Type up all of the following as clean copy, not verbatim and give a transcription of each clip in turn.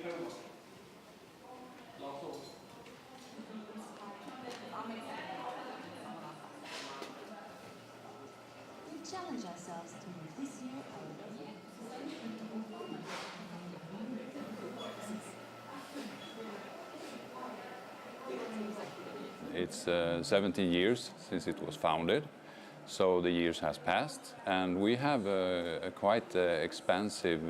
We challenge ourselves to make this year our year. It's 17 years since it was founded, so the years has passed, and we have a quite expansive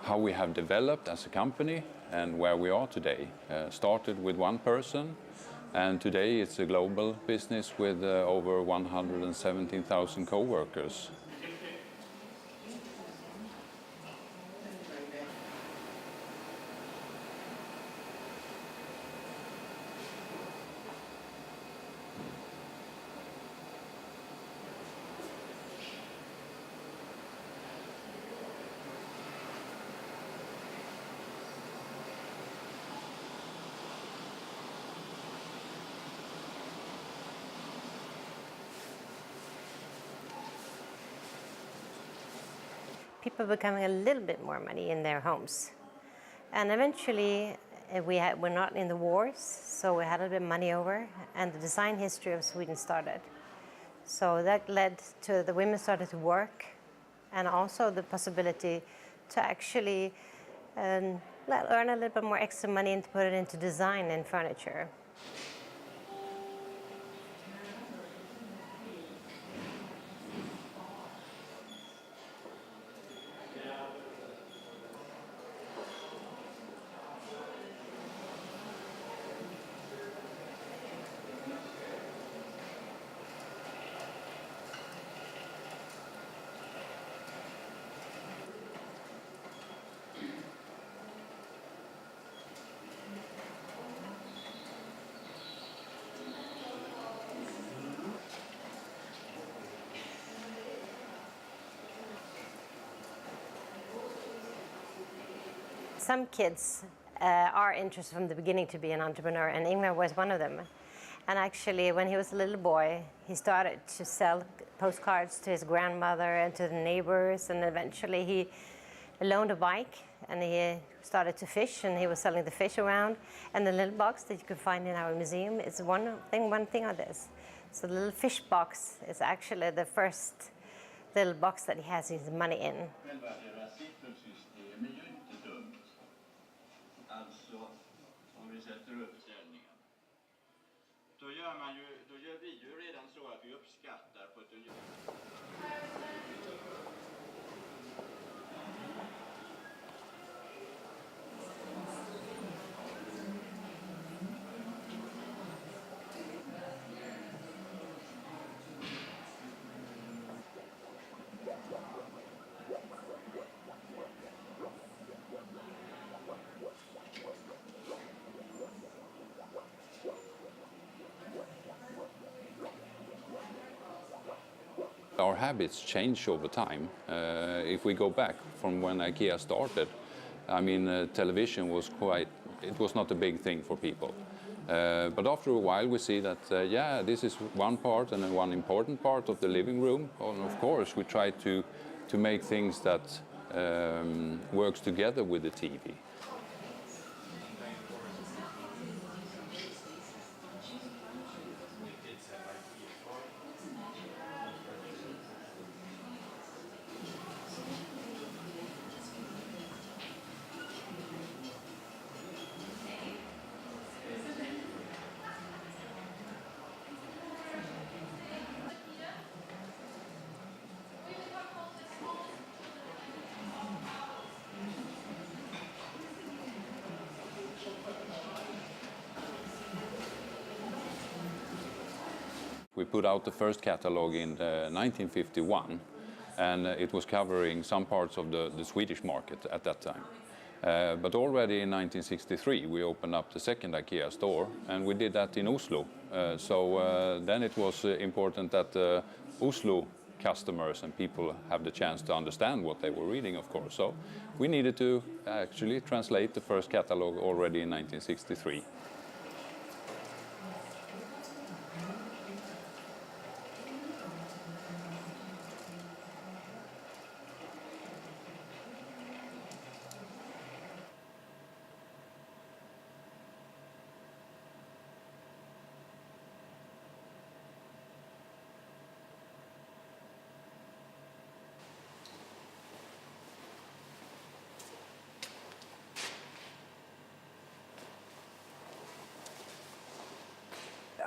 how we have developed as a company and where we are today. Started with one person, and today it's a global business with over 117,000 co-workers. People becoming a little bit more money in their homes. And eventually we're not in the wars, so we had a bit of money over, and the design history of Sweden started. So that led to the women started to work, and also the possibility to actually earn a little bit more extra money and to put it into design and furniture. Some kids are interested from the beginning to be an entrepreneur, and Ingvar was one of them. And actually, when he was a little boy, he started to sell postcards to his grandmother and to the neighbors, and eventually he loaned a bike and he started to fish, and he was selling the fish around. And the little box that you can find in our museum is one thing on this. So the little fish box is actually the first little box that he has his money in. Då gör vi ju redan så att vi uppskattar på ett ungefär. Our habits change over time. If we go back from when IKEA started, I mean, television was it was not a big thing for people. But after a while we see that, yeah, this is one part and one important part of the living room. And of course we try to make things that works together with the TV. We put out the first catalog in 1951, and it was covering some parts of the Swedish market at that time. But already in 1963 we opened up the second IKEA store, and we did that in Oslo. So then it was important that Oslo customers and people have the chance to understand what they were reading, of course. So we needed to actually translate the first catalog already in 1963.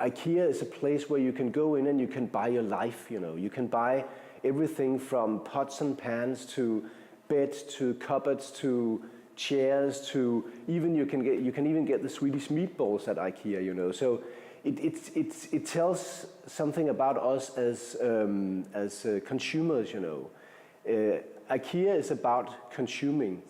IKEA is a place where you can go in and you can buy your life, you know. You can buy everything from pots and pans to beds to cupboards to chairs to even you can even get the Swedish meatballs at IKEA, you know. So it tells something about us as consumers, you know. IKEA is about consuming.